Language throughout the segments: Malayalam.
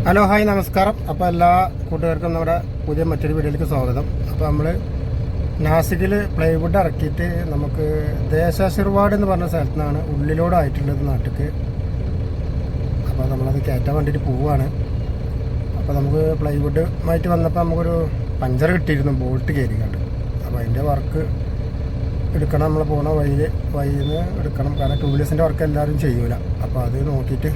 ഹലോ ഹായ് നമസ്കാരം. അപ്പോൾ എല്ലാ കൂട്ടുകാർക്കും നമ്മുടെ പുതിയ മറ്റൊരു വീഡിയോയിലേക്ക് സ്വാഗതം. അപ്പോൾ നമ്മൾ നാസിക്കിൽ പ്ലൈവുഡ് ഇറക്കിയിട്ട് നമുക്ക് ദേശാശീർവാഡ് എന്ന് പറഞ്ഞ സ്ഥലത്തു നിന്നാണ് ഉള്ളിലോടായിട്ടുള്ളത് നാട്ടിലേക്ക്. അപ്പോൾ നമ്മളത് കയറ്റാൻ വേണ്ടിയിട്ട് പോവുകയാണ്. അപ്പോൾ നമുക്ക് പ്ലൈവുഡുമായിട്ട് വന്നപ്പോൾ നമുക്കൊരു പഞ്ചർ കിട്ടിയിരുന്നു, ബോൾട്ട് കയറിക്കാണ്ട്. അപ്പോൾ അതിൻ്റെ വർക്ക് എടുക്കണം, നമ്മൾ പോകുന്ന വഴിയിൽ നിന്ന് എടുക്കണം. കാരണം ടൂ വീലേഴ്സിൻ്റെ വർക്ക് എല്ലാവരും ചെയ്യൂല. അപ്പോൾ അത് നോക്കിയിട്ട്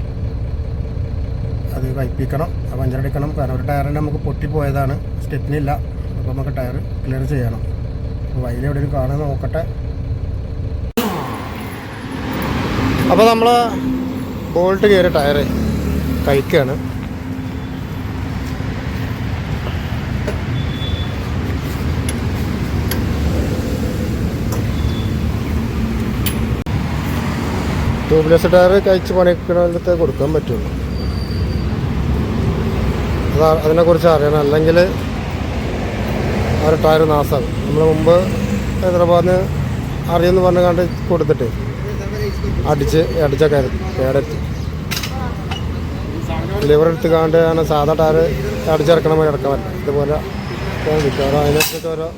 അത് വൈപ്പിക്കണം, പഞ്ചറടിക്കണം. കാരണം ഒരു ടയറിൻ്റെ നമുക്ക് പൊട്ടിപ്പോയതാണ്, സ്റ്റെപ്പിനില്ല. അപ്പോൾ നമുക്ക് ടയർ ക്ലിയർ ചെയ്യണം. അപ്പോൾ വഴിയിൽ എവിടെയും കാണുന്നത് നോക്കട്ടെ. അപ്പോൾ നമ്മൾ ബോൾട്ട് കയറി ടയർ കഴിക്കുകയാണ്. ട്യൂബ്ലെസ് ടയർ കഴിച്ച് പണിക്കണത്തെ കൊടുക്കാൻ പറ്റുള്ളൂ. അതിനെക്കുറിച്ച് അറിയണം, അല്ലെങ്കിൽ ആ ടയർ നാശമാകും. നമ്മൾ മുമ്പ് ഹൈദരാബാദിന് അറിയുമെന്ന് പറഞ്ഞ് കണ്ട് കൊടുത്തിട്ട് അടിച്ചൊക്കെ കേടത്തി ലിവർ എടുത്ത് കാണ്ട് അങ്ങനെ സാധാ ടയർ അടിച്ചിറക്കണം പോലെ ഇറക്കാൻ പറ്റില്ല. ഇതുപോലെ മിക്കവാറും അതിനനുസരിച്ച് ഓരോ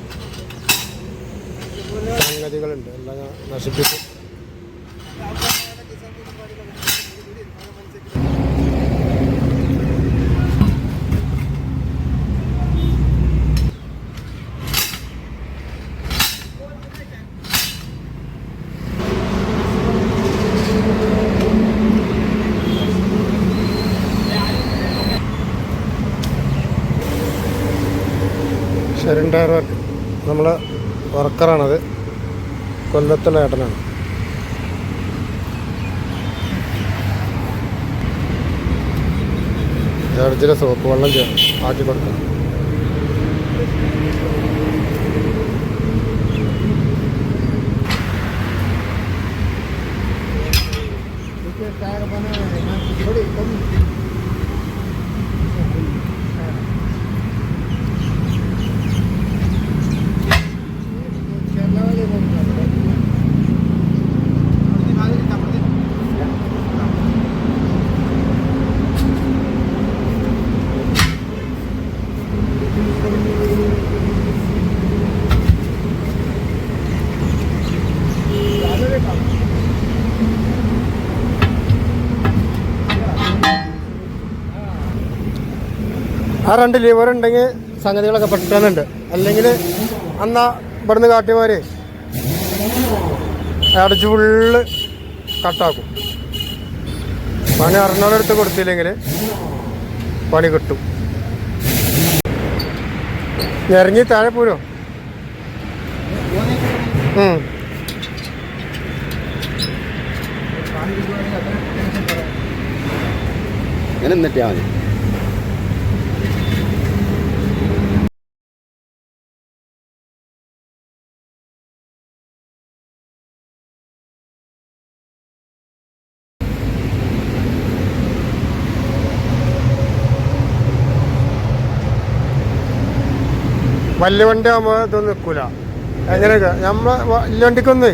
സംഗതികളുണ്ട്, എല്ലാം നശിപ്പിക്കും. ഷെറിൻ ടയർ വർക്ക് നമ്മളെ വർക്കറാണത്, കൊല്ലത്തുള്ള ഏട്ടനാണ്. ജഡ്ജിലെ സോപ്പ് വെള്ളം ആക്കി കൊടുക്കണം. ആ രണ്ട് ലിവർ ഉണ്ടെങ്കിൽ സംഗതികളൊക്കെ പെട്ടെന്നുണ്ട്. അല്ലെങ്കിൽ അന്നാ ഇവിടുന്ന് കാട്ടിയമാര് അടിച്ച് ഫുള്ള് കട്ടാക്കും. പണി അറിഞ്ഞോടെടുത്ത് കൊടുത്തില്ലെങ്കിൽ പണി കിട്ടും. ഇറങ്ങി താഴെ പോരോ? ഇങ്ങനെ എന്നിട്ടാ മതി. വലിയ വണ്ടി ആകുമ്പോൾ ഇതൊന്നും നിൽക്കൂല. എങ്ങനെയൊക്കെ നമ്മളെ വലിയ വണ്ടിക്കൊന്നേ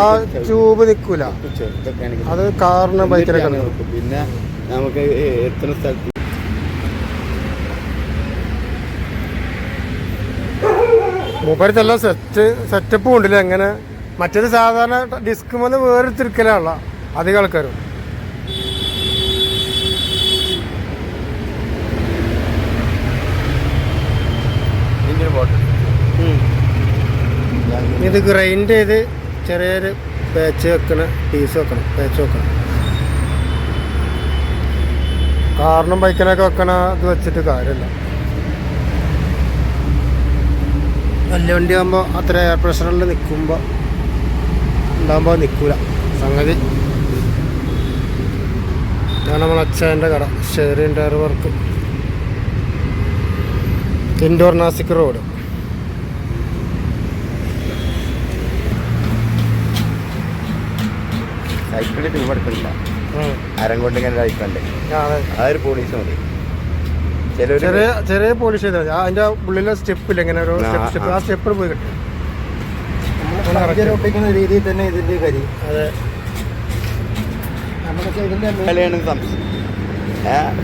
ആ ട്യൂബ് നിൽക്കൂല. അത് കാറിന് ബൈക്കിലൊക്കെ പിന്നെ നമുക്ക് എത്ര സ്ഥലത്ത് മൂപ്പരത്തെല്ലാം സെറ്റപ്പും ഉണ്ടല്ലേ. എങ്ങനെ മറ്റേത് സാധാരണ ഡിസ്ക് മുതൽ വേറെ തിരിക്കലുള്ള അധികം ആൾക്കാരും. ഇത് ഗ്രൈൻഡ് ചെയ്ത് ചെറിയൊരു പേച്ച് വെക്കണം, പീസ് വെക്കണം, പേച്ച് വെക്കണം. കാറിനും ബൈക്കിനൊക്കെ വെക്കണ ഇത് വെച്ചിട്ട് കാര്യമില്ല. വലിയ വണ്ടി ആകുമ്പോൾ അത്ര എയർ പ്രഷറിൽ നിൽക്കുമ്പോൾ ഉണ്ടാകുമ്പോൾ നിൽക്കൂല സംഗതി. ഇതാണ് നമ്മൾ അച്ഛൻ്റെ കട, Sherin tyre work, Indore Nasik road. സൈക്കിളിൽ ട്യൂബ് എടുക്കുന്നില്ല, അരങ്ങോട്ട് ഇങ്ങനെ അയക്കണ്ടേ. അതൊരു പോലീസ് മതി, ചെറിയ പോളിഷ് ചെയ്താൽ മതി. അതിൻ്റെ ഉള്ളിലെ സ്റ്റെപ്പില്ല, ഇങ്ങനെ ഒരു സ്റ്റെപ്പ്, ആ സ്റ്റെപ്പിൽ പോയി കിട്ടും. ഒട്ടിക്കുന്ന രീതിയിൽ തന്നെ ഇതിൻ്റെ കരി. അതെ, ഇതിൻ്റെ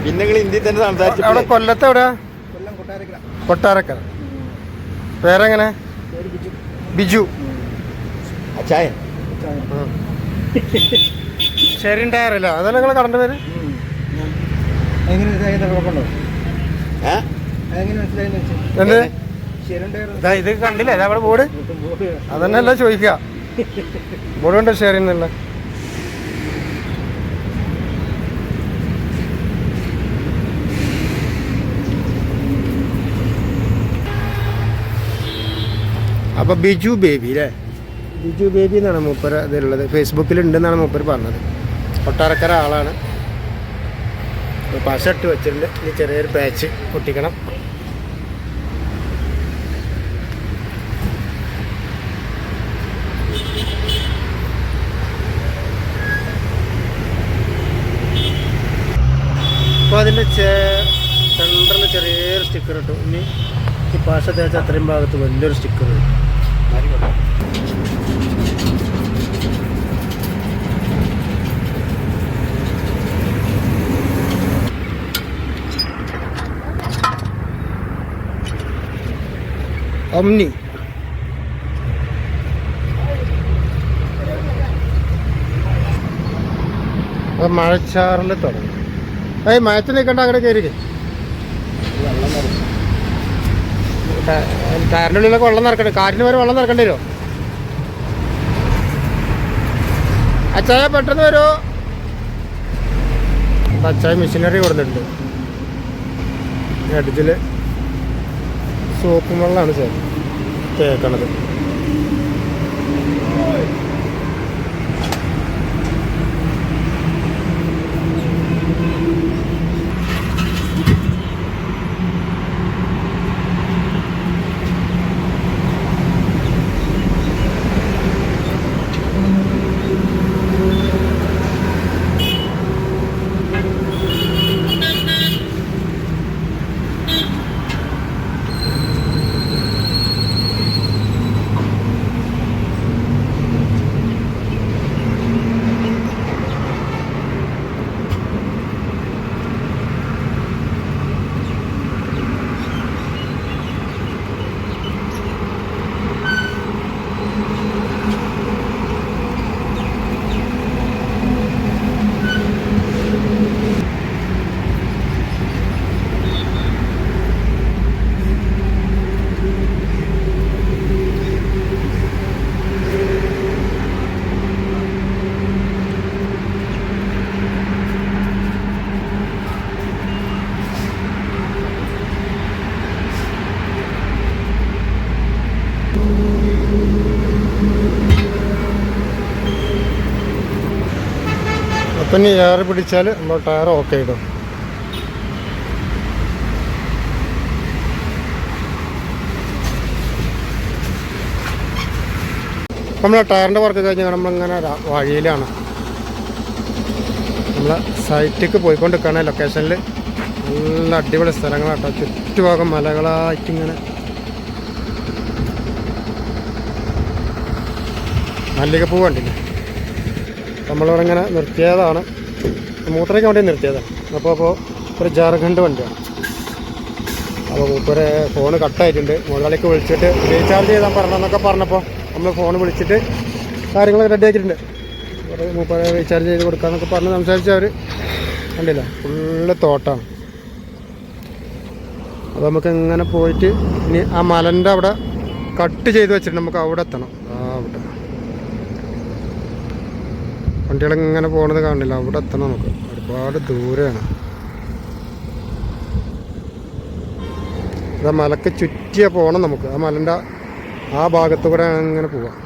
പിന്നെ നിങ്ങൾ ഹിന്ദിയിൽ തന്നെ സംസാരിച്ചു. അവിടെ കൊല്ലത്ത് എവിടെയാ? കൊട്ടാരക്കര. പേരെങ്ങനെ? ബിജു. ചായ ഷെറിൻ ടയർ അല്ല, അതല്ല നിങ്ങളെ കടണ്ട പേര്? എന്ത് ഇത് കണ്ടില്ലേ അവിടെ ബോർഡ്? അതന്നെയല്ല ചോദിക്കുക, ബോർഡ് ഉണ്ട് ഷെറിൻ എന്നല്ല. അപ്പോൾ ബിജു ബേബി അല്ലേ? ബിജു ബേബി എന്നാണ് മൂപ്പര ഇതിലുള്ളത്. ഫേസ്ബുക്കിലുണ്ടെന്നാണ് മൂപ്പർ പറഞ്ഞത്. കൊട്ടാരക്കര ആളാണ്. പശ ഇട്ട് വെച്ചിട്ടുണ്ട്. ഇനി ചെറിയൊരു പാച്ച് പൊട്ടിക്കണം. അപ്പോൾ അതിൻ്റെ സെൻറ്ററിൽ ചെറിയൊരു സ്റ്റിക്കർ ഇട്ടു. ഇനി ഈ പശ തേച്ച അത്രയും ഭാഗത്ത് വലിയൊരു സ്റ്റിക്കർ ഇട്ടു. ഒമ്നി അപ്പം മഴച്ചാറിൽ തുടങ്ങി. മഴത്ത് നിൽക്കണ്ട, അങ്ങനെ കയറി ടയറിൻ്റെ ഉള്ളിലൊക്കെ വെള്ളം നിറക്കണ്ടേ? കാറ്റിന് വരെ വെള്ളം നിറക്കേണ്ടി വരുമോ? അച്ചായ പെട്ടെന്ന് വരുമോ? അച്ചായ മെഷീനറി കൊടുത്തിട്ടുണ്ട്. അടിച്ചിൽ സോപ്പും വെള്ളമാണ് തേക്കണത്. അപ്പം ഇനി എയർ പിടിച്ചാൽ നമ്മൾ ടയർ ഓക്കെ ഇടും. നമ്മളെ ടയറിൻ്റെ വർക്ക് കഴിഞ്ഞ് നമ്മളിങ്ങനെ വഴിയിലാണ്. നമ്മളെ സൈറ്റിലേക്ക് പോയിക്കൊണ്ടിരിക്കുകയാണ്. ലൊക്കേഷനിൽ നല്ല അടിപൊളി സ്ഥലങ്ങളാട്ടോ. ചുറ്റുഭാഗം മലകളായിട്ടിങ്ങനെ മല്ലികപ്പൂ കണ്ടില്ലേ? നമ്മളിവിടെ ഇങ്ങനെ നിർത്തിയതാണ്, മൂത്രയ്ക്ക് വേണ്ടി നിർത്തിയതാണ്. അപ്പോൾ ഒരു ജാർഖണ്ഡ് വണ്ടിയാണ്. അപ്പോൾ മൂപ്പരെ ഫോണ് കട്ടായിട്ടുണ്ട്. മുതലാളിക്ക് വിളിച്ചിട്ട് റീചാർജ് ചെയ്താൽ പറഞ്ഞെന്നൊക്കെ പറഞ്ഞപ്പോൾ നമ്മൾ ഫോൺ വിളിച്ചിട്ട് കാര്യങ്ങൾ റെഡി ആക്കിയിട്ടുണ്ട്. മൂപ്പരെ റീചാർജ് ചെയ്ത് കൊടുക്കാമെന്നൊക്കെ പറഞ്ഞ് സംസാരിച്ചവർ കണ്ടില്ല, ഫുള്ള് തോട്ടാണ്. അപ്പോൾ നമുക്ക് ഇങ്ങനെ പോയിട്ട് ഇനി ആ മലൻ്റെ അവിടെ കട്ട് ചെയ്ത് വെച്ചിട്ട് നമുക്ക് അവിടെ എത്തണം. അവിടെ വണ്ടികളിങ്ങനെ പോണത് കാണില്ല, അവിടെ എത്തണം നമുക്ക്. ഒരുപാട് ദൂരെയാണ്. ആ മലക്ക് ചുറ്റിയ പോകണം നമുക്ക്. ആ മലൻ്റെ ആ ഭാഗത്തു കൂടെ അങ്ങനെ പോവാം.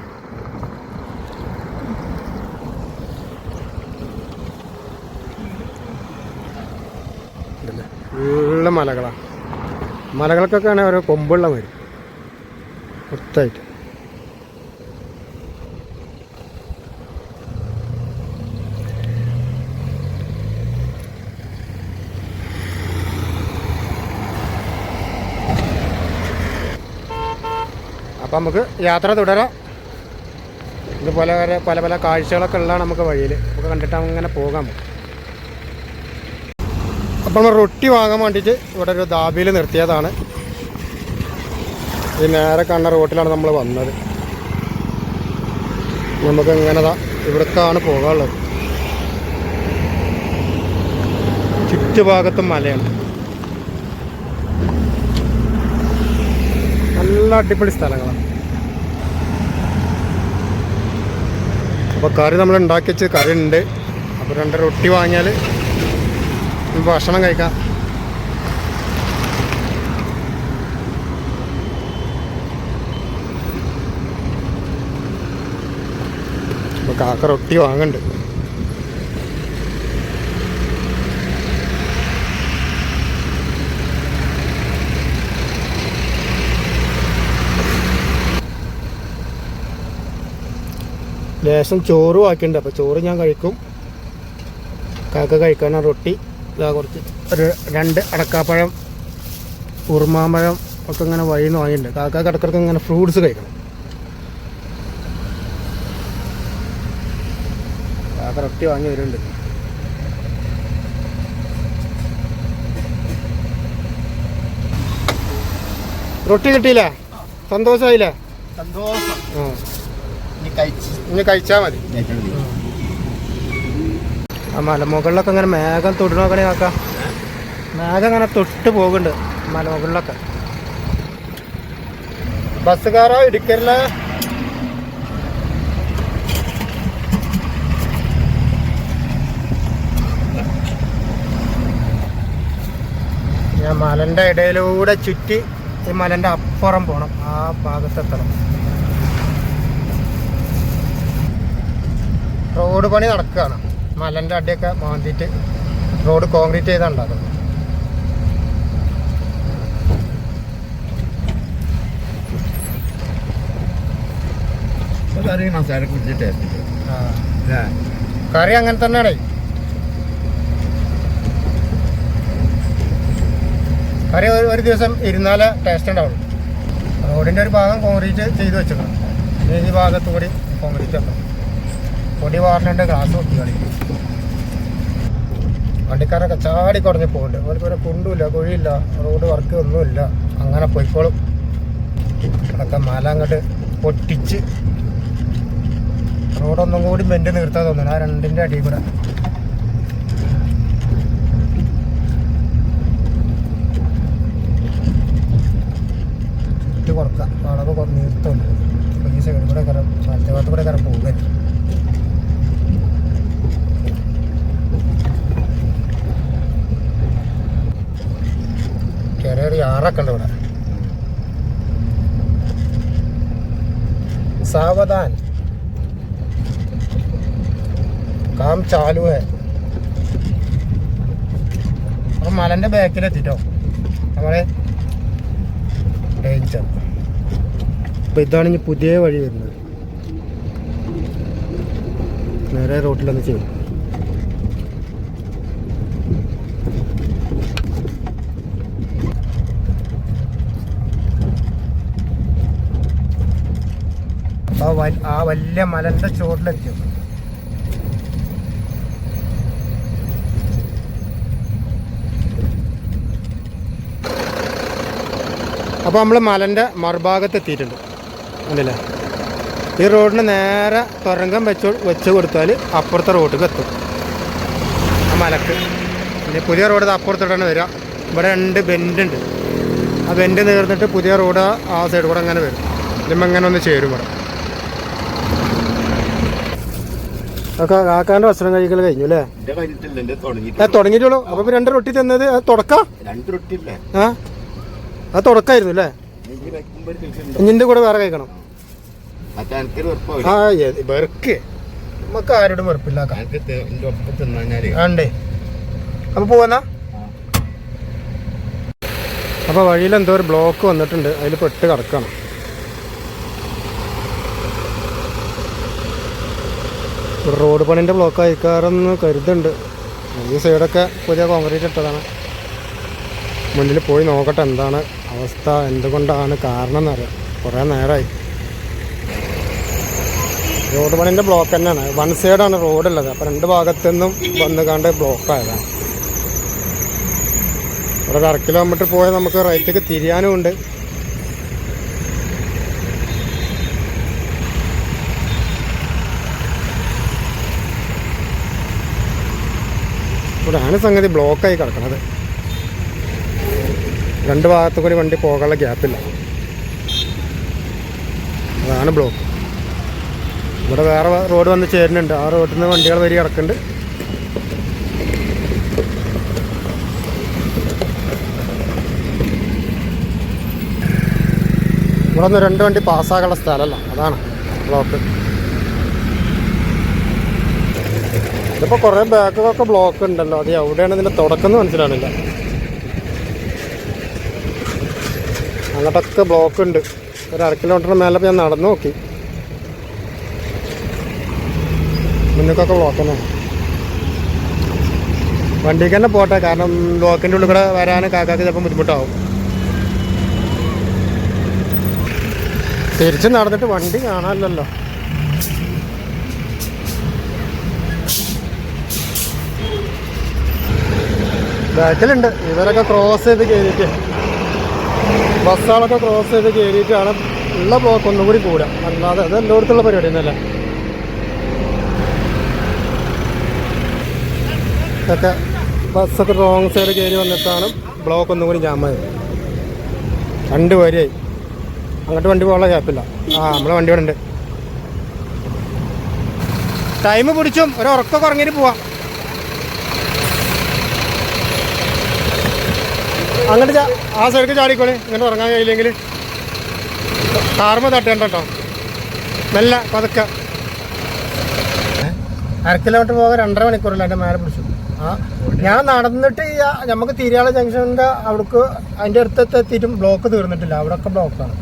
ഉള്ള മലകളാണ്. മലകൾക്കൊക്കെ ആണെങ്കിൽ ഓരോ കൊമ്പുള്ള വരും മൊത്തമായിട്ട്. അപ്പം നമുക്ക് യാത്ര തുടരാം. ഇതുപോലെ പല പല കാഴ്ചകളൊക്കെ ഉള്ളതാണ് നമുക്ക് വഴിയിൽ. നമുക്ക് കണ്ടിട്ട് അങ്ങനെ പോകാം. അപ്പോൾ നമ്മൾ റൊട്ടി വാങ്ങാൻ വേണ്ടിയിട്ട് ഇവിടെ ഒരു ദാബിയിൽ നിർത്തിയതാണ്. ഈ നേരെ കണ്ണ റോട്ടിലാണ് നമ്മൾ വന്നത്. നമുക്ക് ഇങ്ങനെ ഇവിടേക്കാണ് പോകാനുള്ളത്. ചുറ്റുഭാഗത്തും മലയാണ്. നല്ല അടിപൊളി സ്ഥലങ്ങളാണ്. അപ്പോൾ കറി നമ്മൾ ഉണ്ടാക്കി വെച്ച് കറി ഉണ്ട്. അപ്പോൾ 2 റൊട്ടി വാങ്ങിയാൽ ഭക്ഷണം കഴിക്കാം. അപ്പോൾ കാക്ക റൊട്ടി വാങ്ങുന്നുണ്ട്. ലേശം ചോറ് ബാക്കിയുണ്ട്. അപ്പോൾ ചോറ് ഞാൻ കഴിക്കും. കാക്ക കഴിക്കാനാണ് റൊട്ടി. ഇതാ കുറച്ച് ഒരു 2 അടക്കാപ്പഴം, ഉറുമാമ്പഴം ഒക്കെ ഇങ്ങനെ വഴിന്ന് വാങ്ങിയിട്ടുണ്ട്. കാക്ക ഇടക്കിടക്ക് ഇങ്ങനെ ഫ്രൂട്ട്സ് കഴിക്കണം. കാക്ക റൊട്ടി വാങ്ങി വരുന്നുണ്ട്. റൊട്ടി കിട്ടിയില്ലേ? സന്തോഷമായില്ലേ? സന്തോഷം. ആ ഇനി കഴിച്ചാൽ മതി. ആ മലമുകളിലൊക്കെ ഇങ്ങനെ മേഘം തൊട്ട് നോക്കണേ കാക്ക. മേഘം ഇങ്ങനെ തൊട്ട് പോകുന്നുണ്ട് മലമുകളിലൊക്കെ. ബസ്സുകാരോ ഇടിക്കല്ലേ? ഞാൻ മലൻ്റെ ഇടയിലൂടെ ചുറ്റി ഈ മലൻ്റെ അപ്പുറം പോകണം. ആ ഭാഗത്തെത്തണം. റോഡ് പണി നടക്കുകയാണ്. മലൻ്റെ അടിയൊക്കെ മാന്തിയിട്ട് റോഡ് കോൺക്രീറ്റ് ചെയ്താൽ ഉണ്ടാക്കുന്നത്. കറി അങ്ങനെ തന്നെയാണേ. കറി ഒരു ദിവസം ഇരുന്നാലേ ടേസ്റ്റ് ഉണ്ടാവുള്ളൂ. റോഡിൻ്റെ ഒരു ഭാഗം കോൺക്രീറ്റ് ചെയ്ത് വെച്ചിട്ടുണ്ട്. ഈ ഭാഗത്തു കൂടി കോൺക്രീറ്റ് വെക്കണം. പൊടി വാറിനുണ്ട്. ഗ്ലാസ് പൊട്ടി കളിക്കും. വണ്ടിക്കാരൊക്കെ ചാടി കുറഞ്ഞ് പോകുന്നുണ്ട്. അവർക്ക് കുണ്ടുമില്ല, കുഴിയില്ല, റോഡ് വർക്ക് ഒന്നുമില്ല. അങ്ങനെ പോയിക്കോളും. അതൊക്കെ മല അങ്ങോട്ട് പൊട്ടിച്ച് റോഡൊന്നും കൂടി ബെൻഡ് നിർത്താൻ തോന്നുന്നു. ആ 2ൻ്റെ അടിയിൽ കൂടെ. ചുറ്റ് കുറക്കാം. വളവ് നിർത്തുന്നുണ്ട്. ഈ സൈഡിൽ കൂടെ കയറാം, മറ്റേ ഭാഗത്ത് കൂടെ കയറാൻ പോകുന്നില്ല. ചെറിയൊരു യാറൊക്കെ ഉണ്ട് ഇവിടെ. സാവധാൻ കാം ചാലു ഹെ. അപ്പം മലൻ്റെ ബാക്കിലെത്തിട്ടോ നമ്മളെ ഡേഞ്ചർ. അപ്പം ഇതാണ് ഇനി പുതിയ വഴി വരുന്നത്. നേരെ റോട്ടിലൊന്ന് ചെയ്യും. ആ വലിയ മലന്റെ ചോട്ടിലെത്തി. അപ്പോൾ നമ്മൾ മലൻ്റെ മറുഭാഗത്ത് എത്തിയിട്ടുണ്ട്. അല്ലല്ലേ? ഈ റോഡിന് നേരെ തുരങ്കം വെച്ച് കൊടുത്താൽ അപ്പുറത്തെ റോഡിലേക്ക് എത്തും. ആ മലക്ക് ഇനി പുതിയ റോഡ് അപ്പുറത്തോട്ടാണ് വരിക. ഇവിടെ 2 ബെൻഡുണ്ട്. ആ ബെൻഡ് നേർന്നിട്ട് പുതിയ റോഡ് ആ സൈഡ് കൂടെ അങ്ങനെ വരും. ഇതിപ്പോൾ ഇങ്ങനെ ഒന്ന് ചേരും ഇവിടെ. കാക്കാൻ്റെ ഭക്ഷണം കഴിക്കൽ കഴിഞ്ഞു അല്ലേ? തുടങ്ങിയിട്ടുള്ളൂ. അപ്പൊ 2 റൊട്ടി തന്നത് തുടക്കാം. ആ അത് തുടക്കായിരുന്നു അല്ലേ? ഇഞ്ഞിന്റെ കൂടെ വേറെ കഴിക്കണം. ആ വെറുക്ക് നമുക്ക് ആരോടും വെറുപ്പില്ല. ആണ്ടേ അപ്പൊ പോവാന്നാ. അപ്പൊ വഴിയിൽ എന്തോ ഒരു ബ്ലോക്ക് വന്നിട്ടുണ്ട്. അതിൽ പെട്ട് കിടക്കണം. റോഡ് പണിൻ്റെ ബ്ലോക്ക് അയക്കാറെന്ന് കരുതുന്നുണ്ട്. ഈ സൈഡൊക്കെ പുതിയ കോൺക്രീറ്റ് ഇട്ടതാണ്. മുന്നിൽ പോയി നോക്കട്ടെ എന്താണ് അവസ്ഥ, എന്തുകൊണ്ടാണ് കാരണം എന്നറിയാം. കുറേ നേരമായി. റോഡ് പണിൻ്റെ ബ്ലോക്ക് തന്നെയാണ്. 1 സൈഡാണ് റോഡുള്ളത്. അപ്പോൾ 2 ഭാഗത്തു നിന്നും വന്ന് കണ്ട് ബ്ലോക്കായതാണ്. ഇവിടെ ഒരു 1/2 കിലോമീറ്റർ പോയാൽ നമുക്ക് റൈറ്റിലേക്ക് തിരിയാനും ഉണ്ട്. ഇവിടെയാണ് സംഗതി ബ്ലോക്കായി കിടക്കുന്നത്. 2 ഭാഗത്തു കൂടി വണ്ടി പോകാനുള്ള ഗ്യാപ്പില്ല. അതാണ് ബ്ലോക്ക്. ഇവിടെ വേറെ റോഡ് വന്ന് ചേരുന്നുണ്ട്. ആ റോഡിൽ നിന്ന് വണ്ടികൾ വരി കിടക്കുന്നുണ്ട്. ഇവിടെ നിന്ന് 2 വണ്ടി പാസ്സാകാനുള്ള സ്ഥലമല്ല, അതാണ് ബ്ലോക്ക്. ഇതിപ്പോൾ കുറേ ബാക്കൊക്കെ ബ്ലോക്ക് ഉണ്ടല്ലോ. അത് എവിടെയാണ് ഇതിൻ്റെ തുടക്കം എന്ന് മനസ്സിലാണില്ല. അങ്ങോട്ടൊക്കെ ബ്ലോക്ക് ഉണ്ട്. ഒരു 1/2 കിലോമീറ്ററിന് മേലെ ഞാൻ നടന്നു നോക്കി. മുന്നേക്കൊക്കെ ബ്ലോക്ക് തന്നെ. വണ്ടിക്ക് തന്നെ പോട്ടെ, കാരണം ബ്ലോക്കിൻ്റെ ഉള്ളിൽ കൂടെ വരാൻ കാക്കാക്ക് ചിലപ്പോൾ ബുദ്ധിമുട്ടാവും. തിരിച്ച് നടന്നിട്ട് വണ്ടി കാണാനില്ലല്ലോ. ബാക്കിലുണ്ട്. ഇവരൊക്കെ ക്രോസ് ചെയ്ത് കയറിയിട്ട്, ബസ്സുകളൊക്കെ ക്രോസ് ചെയ്ത് കയറിയിട്ടാണ് ഉള്ള ബ്ലോക്ക് ഒന്നും കൂടി കൂടാം. അല്ലാതെ അത് എല്ലായിടത്തുള്ള പരിപാടി തന്നെയല്ലേ. ഇതൊക്കെ ബസ്സൊക്കെ റോങ് സൈഡ് കയറി വന്നിട്ടാണ് ബ്ലോക്ക് ഒന്നും കൂടി ജാമായത്. 2 വരിയായി. അങ്ങോട്ട് വണ്ടി പോകാനുള്ള ഗ്യാപ്പില്ല. നമ്മളെ വണ്ടി ഇവിടെ ഉണ്ട്. ടൈം പിടിച്ചും ഒരു ഉറക്കൊക്കെ ഉറങ്ങിയിട്ട് പോവാം. അങ്ങോട്ട് ആ സൈഡിൽ ചാടിക്കോളി. ഇങ്ങോട്ട് ഉറങ്ങാൻ കഴിയില്ലെങ്കിൽ കാർമ തട്ടേണ്ട കേട്ടോ. മെല്ലെ പതുക്കെ. 1/2 കിലോമീറ്റർ പോകാൻ 2.5 മണിക്കൂറല്ല. എൻ്റെ മേലെ പിടിച്ചു. ഞാൻ നടന്നിട്ട് നമുക്ക് തിരിയാള ജംഗ്ഷൻ്റെ അവിടേക്ക് അതിൻ്റെ അടുത്ത് എത്തിയിട്ടും ബ്ലോക്ക് തീർന്നിട്ടില്ല. അവിടെയൊക്കെ ബ്ലോക്കാണ്.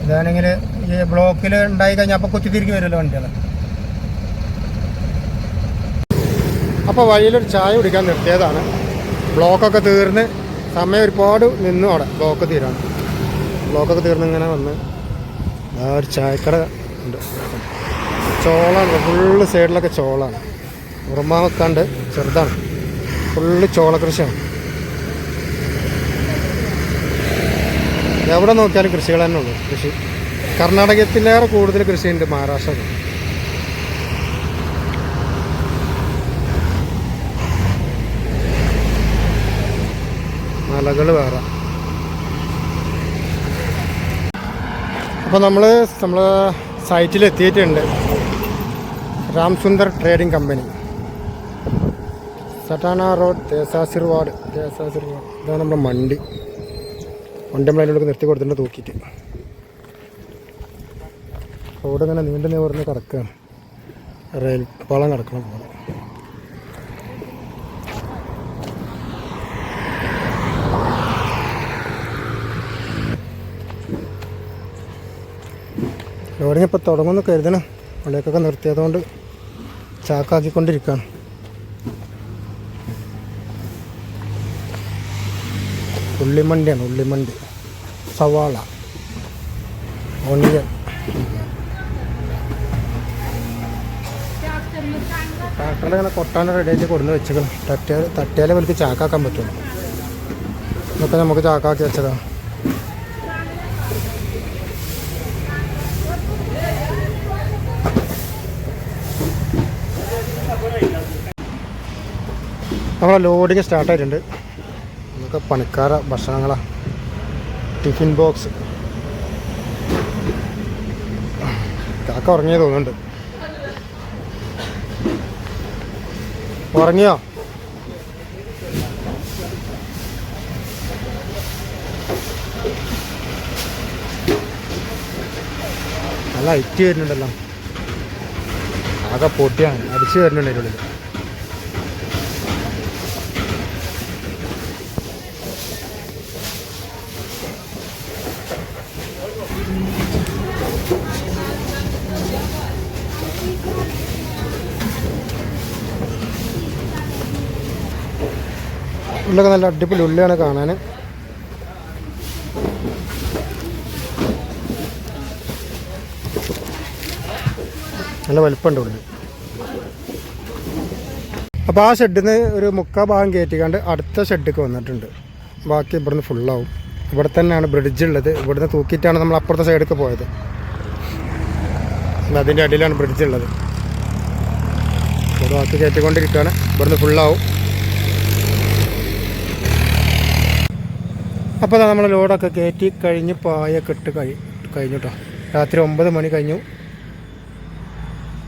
ഇതാണെങ്കിൽ ഈ ബ്ലോക്കിൽ ഉണ്ടായി കഴിഞ്ഞാൽ അപ്പോൾ കുത്തിത്തിരിക്ക് വരുമല്ലോ വണ്ടികൾ. അപ്പോൾ വഴിയിലൊരു ചായ കുടിക്കാൻ നിർത്തിയതാണ്. ബ്ലോക്കൊക്കെ തീർന്ന് സമയം ഒരുപാട് നിന്നു അവിടെ. ബ്ലോക്ക് തീരാണ്. ബ്ലോക്കൊക്കെ തീർന്ന് ഇങ്ങനെ വന്ന് ഒരു ചായക്കട ഉണ്ട്. ചോളാണ്. ഫുള്ള് സൈഡിലൊക്കെ ചോളാണ്. ഉറമാ വെക്കാണ്ട് ചെറുതാണ്. ഫുള്ള് ചോള കൃഷിയാണ്. എവിടെ നോക്കിയാലും കൃഷികൾ തന്നെ ഉള്ളൂ. കൃഷി കർണാടകത്തിലേറെ കൂടുതൽ കൃഷിയുണ്ട് മഹാരാഷ്ട്ര. മലകൾ വേറെ. അപ്പോൾ നമ്മൾ സൈറ്റിൽ എത്തിയിട്ടുണ്ട്. രാംസുന്ദർ ട്രേഡിംഗ് കമ്പനി, സട്ടാന റോഡ്, ദേശാശീർവാഡ്. ഇതാണ് നമ്മുടെ വണ്ടി നമ്മളതിലേക്ക് നിർത്തി കൊടുത്തിട്ട് തൂക്കിയിട്ട്. റോഡ് ഇങ്ങനെ നീണ്ടു നിവർന്ന് കിടക്കുകയാണ്. റെയിൽ പാളം കിടക്കണം പോലെ. ലോഡിങ് ഇപ്പോൾ തുടങ്ങുമെന്ന് കരുതണം. അവിടേക്കൊക്കെ നിർത്തിയതുകൊണ്ട് ചാക്കാക്കിക്കൊണ്ടിരിക്കുകയാണ്. ഉള്ളിമണ്ടിയാണ്. ഉള്ളിമണ്ടി, സവാള, ഓണിയൻ. ട്രാക്ടറിൽ ഇങ്ങനെ കൊട്ടാൻ റെഡിയായിട്ട് കൊടുന്ന് വെച്ചേക്കണം. തട്ടിയാലേ വലിക്ക് ചാക്കാക്കാൻ പറ്റുള്ളൂ. ഇതൊക്കെ നമുക്ക് ചാക്കാക്കി വെച്ചതാണ്. നമ്മളെ ലോഡിങ് സ്റ്റാർട്ടായിട്ടുണ്ട്. നമുക്ക് പണിക്കാര ഭക്ഷണങ്ങളാണ്. Tiffin box. കാക്ക ഉറങ്ങിയ തോന്നുന്നുണ്ട്. ഉറങ്ങിയോ? നല്ല ഐറ്റ് വരുന്നുണ്ടല്ലോ. ആകെ പൊട്ടിയാണ്. അടിച്ചു വരുന്നുണ്ട് അതിൻ്റെ ഉള്ളിൽ. ഉള്ളൊക്കെ നല്ല അടിപൊളി ഉള്ളിയാണ് കാണാൻ. നല്ല വലിപ്പമുണ്ട് ഉള്ളി. അപ്പോൾ ആ ഷെഡിൽ നിന്ന് ഒരു മുക്കാൽ ഭാഗം കയറ്റിക്കാണ്ട് അടുത്ത ഷെഡിലേക്ക് വന്നിട്ടുണ്ട്. ബാക്കി ഇവിടുന്ന് ഫുള്ളാവും. ഇവിടെ തന്നെയാണ് ബ്രിഡ്ജ് ഉള്ളത്. ഇവിടുന്ന് തൂക്കിയിട്ടാണ് നമ്മൾ അപ്പുറത്തെ സൈഡിലേക്ക് പോയത്. അതിൻ്റെ അടിയിലാണ് ബ്രിഡ്ജ് ഉള്ളത്. അപ്പോൾ ബാക്കി കയറ്റിക്കൊണ്ടിരിക്കുകയാണ്. ഇവിടുന്ന് ഫുള്ളാവും. അപ്പോൾ നമ്മൾ ലോഡൊക്കെ കയറ്റി കഴിഞ്ഞ് പായൊക്കെ ഇട്ട് കഴിഞ്ഞു കേട്ടോ. രാത്രി 9 മണി കഴിഞ്ഞു.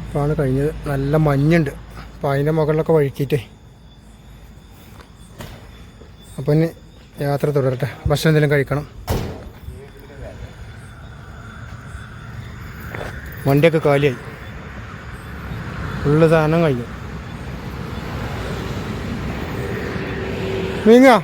അപ്പോൾ ആണ് കഴിഞ്ഞത്. നല്ല മഞ്ഞുണ്ട്. അപ്പോൾ അതിൻ്റെ മുകളിലൊക്കെ വഴുക്കിയിട്ടേ. അപ്പോൾ ഇനി യാത്ര തുടരട്ടെ. ഭക്ഷണം എന്തെങ്കിലും കഴിക്കണം. വണ്ടിയൊക്കെ കാലിയായി. ഫുള്ള് സാധനം കഴിഞ്ഞു. നീങ്ങാ